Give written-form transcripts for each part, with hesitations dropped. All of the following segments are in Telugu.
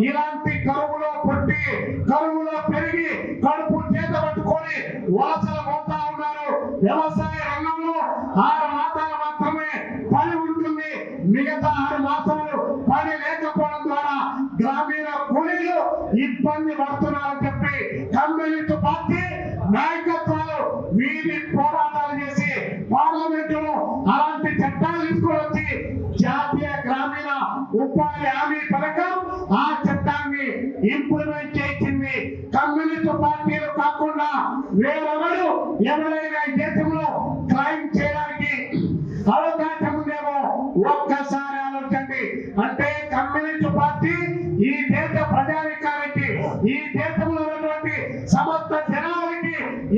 ఇలాంటి కరువులో పుట్టి కరువులో పెరిగి కడుపు చేత పట్టుకొని వలసలు పోతా ఉన్నారు. వ్యవసాయ రంగంలో 6 మాసాలు మాత్రమే పని ఉంటుంది, మిగతా 6 మాసాలు పని లేకపోవడం ద్వారా గ్రామీణ కూలీలు ఇబ్బంది పడుతున్నారని చెప్పి కమ్యూనిస్ట్ పార్టీ నాయకత్వాలు వీధి పోరాటాలు చేసి పార్లమెంట్ లో అలాంటి చట్టాలు తీసుకువచ్చి జాతీయ గ్రామీణ ఉపాధి హామీ పథకం ఆ చట్టాన్ని ఇంప్లిమెంట్ చేసింది. కమ్యూనిస్ట్ పార్టీలు కాకుండా వేరెవరు ఎవరైనా దేశంలో క్రైమ్ చేయడానికి అవకాశం ఉందేమో ఒక్కసారి ఆలోచించండి. అంటే కమ్యూనిస్ట్ పార్టీ ఈ దేశ ప్రజానికానికి ఈ దేశంలో ఉన్నటువంటి సమస్త జనానికి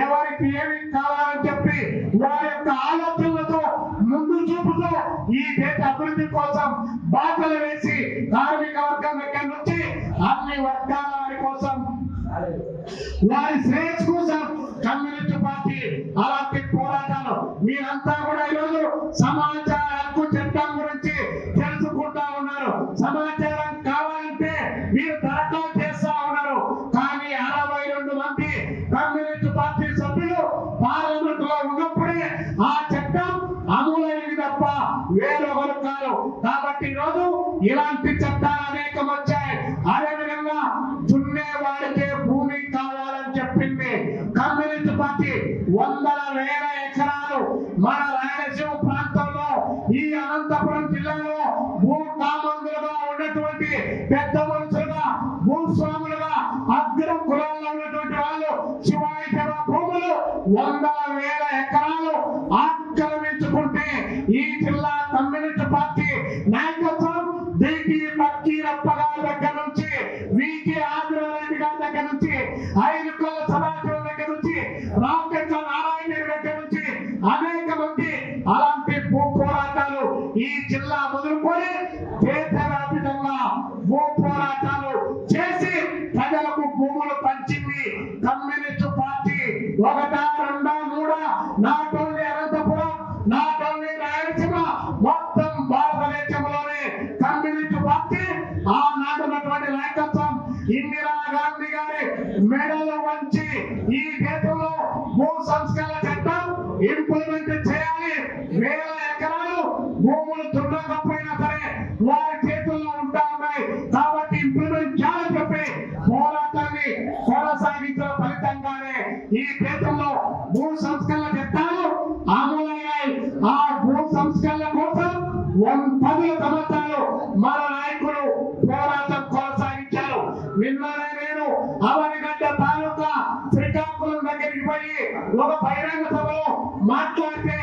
ఎవరికి ఏమి కావాలని చెప్పి వారి యొక్క ఆలోచనలతో ముందు చూపుతో ఈ దేశ అభివృద్ధి కోసం బాటలు వేసి కార్మిక వర్గం దగ్గర నుంచి అన్ని వర్గాల వారి కోసం వారి శ్రేయస్ కోసం కమ్యూనిస్ట్ పార్టీ అలాంటి పోరాటాలు మీరంతా కూడా ఈరోజు సమాచార హక్కు చట్టం గురించి తెలుసుకుంటా ఉన్నారు. సమాచారం కావాలంటే మీరు దరఖాస్తు చేస్తా ఉన్నారు. కానీ 62 మంది కమ్యూనిస్ట్ పార్టీ సభ్యులు పార్లమెంట్ లో ఉన్నప్పుడే ఆ చట్టం అమలైంది తప్ప వేరొకరు కాదు. కాబట్టి ఈరోజు ఇలాంటి చట్టాలు అనేకం వచ్చాయి. అదేవిధంగా దున్నేవాడికే భూమి కావాలని చెప్పింది కమ్యూనిస్ట్ పార్టీ. 100,000 ఎకరాలు మన రాయలసీమ ప్రాంతంలో ఈ అనంతపురం జిల్లాలో భూకామందులుగా ఉన్నటువంటి పెద్ద మనుషులుగా భూస్వాములుగా అగ్ర కులాల్లో ఉన్నటువంటి వాళ్ళు శివాయితర భూములు 100,000 ఎకరాలు ఆక్రమించుకుంటే ఈ జిల్లా కమ్యూనిస్ట్ పార్టీ నాయకత్వం దీనికి పక్కీరప్ప గారి దగ్గర నుంచి వీకి ఆదిరెడ్డి గారి దగ్గర నుంచి ఐదుకోల సదాశివం దగ్గర నుంచి రామకృష్ణ నారాయణ దగ్గర నుంచి అనేక మంది అలాంటి భూ పోరాటాలు ఈ జిల్లా మొదలుకొని దేశవ్యాప్తంగా భూ పోరాటాలు చేసి ప్రజలకు భూములు పంచింది communist party. 1, 2, 3 not only Anantapuram, not only Rayalaseema, మొత్తం భారతదేశంలోనే కమ్యూనిస్ట్ పార్టీ ఆనాడున్నటువంటి నాయకత్వం ఇందిరా గాంధీ గారి మెడలు వంచి ఈ దేశంలో భూ సంస్కరణ చట్టం ఇంప్లిమెంట్ చేయాలి. 1000 ఎకరాలు భూములు దున్నకపోయినా సరే వారి చేతుల్లో ఉంటా ఉన్నాయి కాబట్టి ఇంప్లిమెంట్ చేయాలని చెప్పి పోరాటాన్ని కొనసాగించిన ఫలితంగానే ఈ దేశంలో భూ సంస్కరణ చట్టాలు అమలయ్యాయి. ఆ భూ సంస్కరణ కోసం 10 సంవత్సరాలు మన నాయకులు పోరాటం కొనసాగించారు. నిన్ననే నేను అవనిగడ్డ తాలూకా శ్రీకాకుళం దగ్గరికి పోయి ఒక బహిరంగ సభలో మాట్లాడితే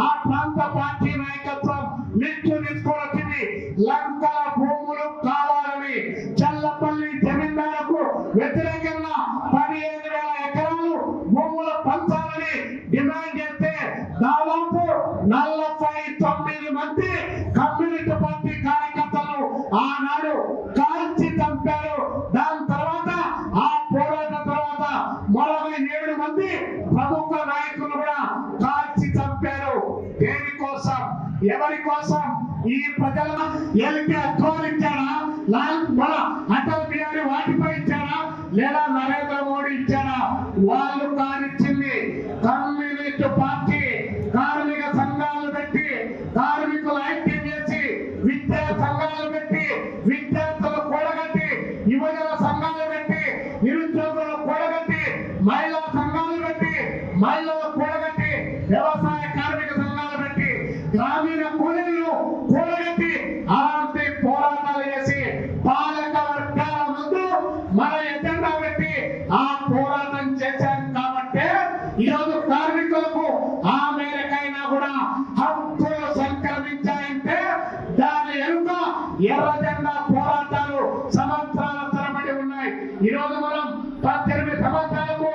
ఆ ప్రాంత పార్టీ నాయకత్వం లిస్టు తీసుకొని వచ్చింది. లంకల భూములు కావాలని చల్లపల్లి జమీందారుకు వ్యతిరేకంగా 15,000 ఎకరాలు భూములు పంచాలని డిమాండ్ చేస్తే దాదాపు 49 మంది కమ్యూనిస్ట్ పార్టీ కార్యకర్తలు ఆనాడు కాల్చి చంపారు. దాని తర్వాత ఆ పోరాటం తర్వాత మరొక 7 మంది ప్రముఖ నాయకులు కూడా కాల్చి చంపారు. దేనికోసం, ఎవరి కోసం? ఈ ప్రజల ఎల్కే అధ్వానించాడా, అటల్ బిహారీ వాజ్పేయి ఇచ్చాడా, లేదా నరేంద్ర మోడీ ఇచ్చాడా? వాళ్ళు కానిచ్చింది కమ్యూనిస్ట్ పార్టీ. కార్మిక సంఘాలు పెట్టి కార్మికులు ఐక్యం చేసి విద్యా సంఘాలు పెట్టి విద్యార్థులు కూడగట్టి యువజన సంఘాలు పెట్టి నిరుద్యోగులు కూడగట్టి మహిళా సంఘాలు పెట్టి మహిళలు కూడగట్టి వ్యవసాయ కార్మిక సంఘాలు పెట్టి గ్రామీణ కూలీలు కూడగట్టి అలాంటి పోరాటాలు చేసి పాలక వర్గాల ముందు మన ఎజెండా పెట్టి ఆ పోరాటం చేశాం. కాబట్టి ఈరోజు కార్మికులకు ఆ మేరకైనా కూడా హక్కులు సంక్రమించాయంటే దాని వెనుక ఎర్ర జెండా పోరాటాలు సంవత్సరాల తరబడి ఉన్నాయి. ఈరోజు మనం 18 సంవత్సరాలకు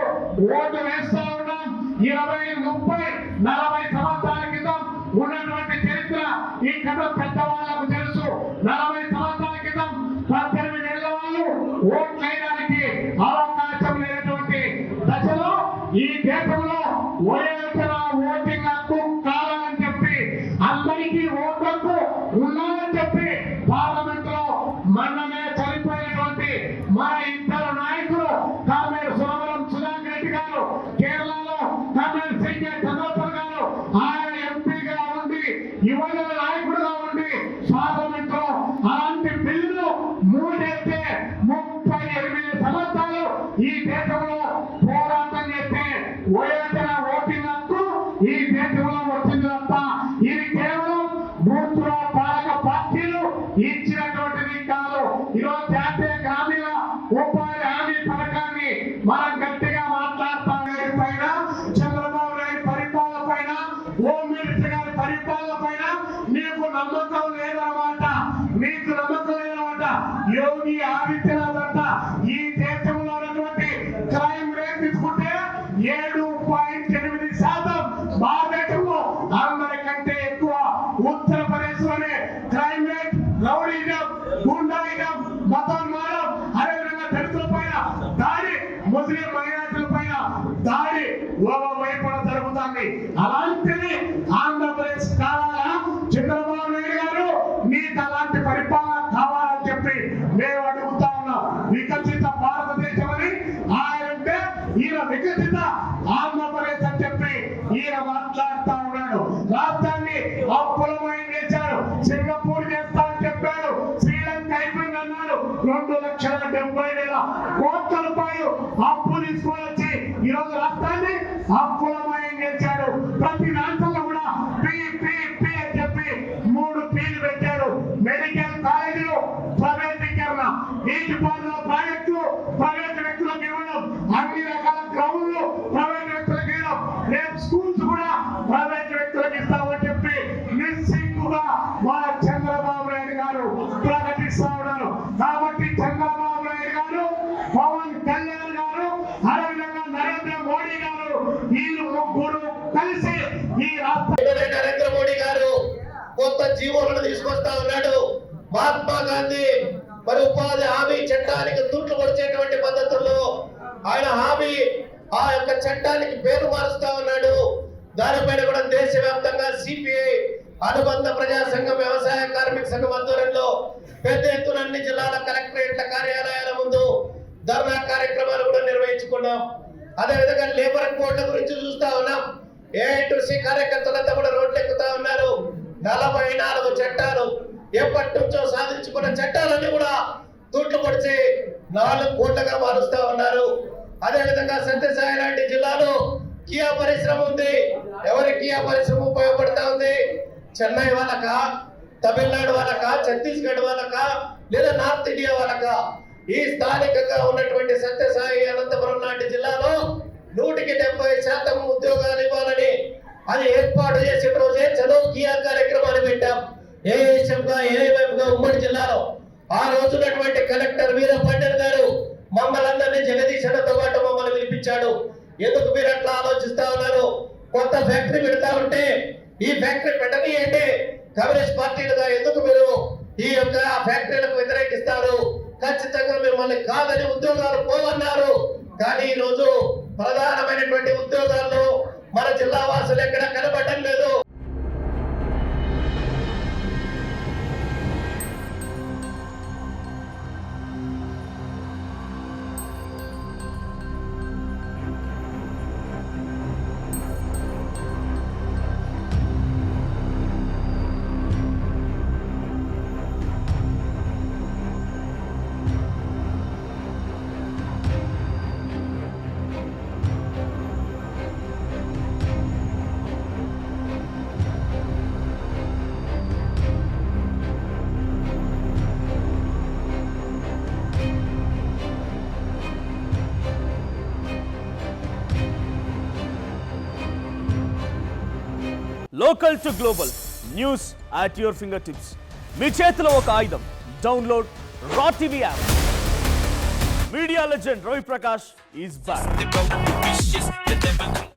ఓటు వేస్తా ఉన్నాం. 20, 30, 40 సంవత్సరాల క్రితం ఉన్నటువంటి చరిత్ర ఈ కథ పెద్దవాళ్లకు తెలుసు. 40 సంవత్సరాల క్రితం 18 ఏళ్ల వాళ్ళు ఓట్లు వేయడానికి అవకాశం లేనటువంటి దశలో ఈ దేశంలో వయోజన ఓటింగ్ హక్కు కావాలని చెప్పి అందరికీ ఓటు హక్కు ఉండాలని చెప్పి పార్లమెంట్ లో మొన్ననే చనిపోయినటువంటి మన ఇద్దరు నాయకులు కామ్రేడ్ సురవరం సుధాకర్ రెడ్డి గారు కేరళలో, కామ్రేడ్ సింగే చంద్రపూర్ గారు ఆయన ఎంపీగా ఉండి యువజన నాయకుడుగా ఉండి పార్లమెంట్ లో అలాంటి బిల్లులు మూడైతే 38 సంవత్సరాలు ఈ దేశంలో పోరాటం చేస్తే వయోజన ఓటింగ్ హక్కు ఈ దేశంలో వచ్చింది తప్ప ఇది కేవలం బూత్లో పాలక పార్టీలు ఇచ్చినటువంటిది కాదు. ఈరోజు జాతీయ గ్రామీణ ఉపాధి హామీ పథకాన్ని మనం గట్టిగా మాట్లాడతాం. పైన చంద్రబాబు నాయుడు పరిపాలన పైన, హోమ్ మినిస్టర్ గారి పరిపాలన పైన నీకు నమ్మకం లేదన్నమాట. నీకు నమ్మకం లేదన్నమాట. యోగి ఆదిత్యనాథ్ అంట ఈ దేశంలో ఉన్నటువంటి క్రైమ్ రేట్ తీసుకుంటే 7.8%. భారతదేశంలో అందరికంటే ఎక్కువ ఉత్తరప్రదేశ్ లోనే క్రైమ్ రేట్, రౌడీజం, గుండాయిజం, మతోన్మాదం, అదేవిధంగా దళితుల పైన దాడి, ముస్లిం మైనారిటీల పైన దాడి వైపున జరుగుతుంది. అలాంటిది ఆంధ్రప్రదేశ్ కావాలా? చంద్రబాబు నాయుడు గారు నీకు అలాంటి పరిపాలన కావాలని చెప్పి మేము అడుగుతా ఉన్నాం. వికసిత భారతదేశం అని ఆయన అంటే ఈయన వికసిత ఆంధ్రప్రదేశ్ అని చెప్పి ఈయన మాట్లాడుతా ఉన్నాడు. రాష్ట్రాన్ని అప్పులమయం చేశాడు, సింగపూర్ చేస్తా అని చెప్పాడు, శ్రీలంక అయిపోయింది అన్నాడు. 2,70,000 కోట్ల రూపాయలు అప్పు తీసుకొని వచ్చి ఈరోజు రాష్ట్రాన్ని అప్పులమయం చేశాడు. ప్రతి దాంట్లో కూడా పీ అని చెప్పి 3 పీలు పెట్టారు. మెడికల్ కాలేజీలు ప్రైవేటీకరణ, నీటిపారుదల ప్రాజెక్టులు ప్రైవేట్ వ్యక్తులకు ఇవ్వడం, అన్ని రకాల గ్రౌండ్లు ప్రైవేట్ వ్యక్తులకు ఇవ్వడం, రేపు స్కూల్స్ కూడా ప్రైవేట్ వ్యక్తులకు ఇస్తామని చెప్పి నిస్సిగ్గుగా మన చంద్రబాబు నాయుడు గారు ప్రకటిస్తా ఉన్నారు. కాబట్టి చంద్రబాబు నాయుడు గారు, పవన్ కళ్యాణ్ గారు, అదేవిధంగా నరేంద్ర మోడీ గారు, ఈ ముగ్గురు కలిసి ఈ నరేంద్ర మోడీ గారు కొత్త జీవోలను తీసుకొస్తా ఉన్నాడు. మహాత్మా గాంధీ మరి ఉపాధి హామీ చట్టానికి తూట్లు పొడిచేటువంటి పద్ధతుల్లో ఆయన హామీ ఆ యొక్క చట్టానికి పేరు మారుస్తా ఉన్నాడు. దానిపైన కూడా దేశవ్యాప్తంగా సిపిఐ అనుబంధ ప్రజా సంఘం, వ్యవసాయ కార్మిక సంఘం ఆధ్వర్యంలో పెద్ద ఎత్తున అన్ని జిల్లాల కలెక్టరేట్ల కార్యాలయాల ముందు ధర్నా కార్యక్రమాలు కూడా నిర్వహించుకున్నాం. అదేవిధంగా లేబర్ కోడ్ల గురించి చూస్తా ఉన్నాం. ఏఐటీసీ కార్యకర్తలంతా కూడా రోడ్లు ఎక్కుతా ఉన్నారు. 44 చట్టాలు ఎప్పటి నుంచో సాధించుకున్న చట్టాలన్నీ కూడా తూట్లు పొడిచి 4 కోట్లుగా మారుస్తా ఉన్నారు. అదేవిధంగా సత్యసాయి లాంటి జిల్లాలో కియా పరిశ్రమ ఉంది. ఎవరి కియా పరిశ్రమ ఉపయోగపడతా ఉంది? చెన్నై వాళ్ళకా, తమిళనాడు వాళ్ళకా, ఛత్తీస్గఢ్ వాళ్ళకా, లేదా నార్త్ ఇండియా వాళ్ళకా? ఈ స్థానికంగా ఉన్నటువంటి సత్యసాయి, అనంతపురం లాంటి జిల్లాలో 100% ఉద్యోగాలు ఇవ్వాలని అది ఏర్పాటు చేసిన రోజే చలో కియా కార్యక్రమాన్ని పెట్టాం. ఏఎస్ఎంగా ఏఐఎంగా ఉమ్మడి జిల్లాలో ఆ రోజున్నటువంటి కలెక్టర్ వీర పండర్ గారు మమ్మల్ని అందరినీ జగదీశనతో పాటు మమ్మల్ని పిలిపించాడు. ఎందుకు మీరు అట్లా ఆలోచిస్తా ఉన్నారు? కొత్త ఫ్యాక్టరీ పెడతా ఉంటే ఈ ఫ్యాక్టరీ పెట్టని అంటే కమ్యూనిస్ట్ పార్టీలుగా ఎందుకు మీరు ఈ యొక్క ఫ్యాక్టరీలకు వ్యతిరేకిస్తారు? ఖచ్చితంగా మిమ్మల్ని కాదని ఉద్యోగాలు పోవన్నారు. కానీ ఈ రోజు ప్రధానమైనటువంటి ఉద్యోగాల్లో మన జిల్లా వాసులు ఎక్కడ కనబడటం లేదు. Local to global news at your fingertips. మీ చేతిలో ఒక ఆయుధం. డౌన్లోడ్ రా TV app. Media legend Ravi Prakash is back.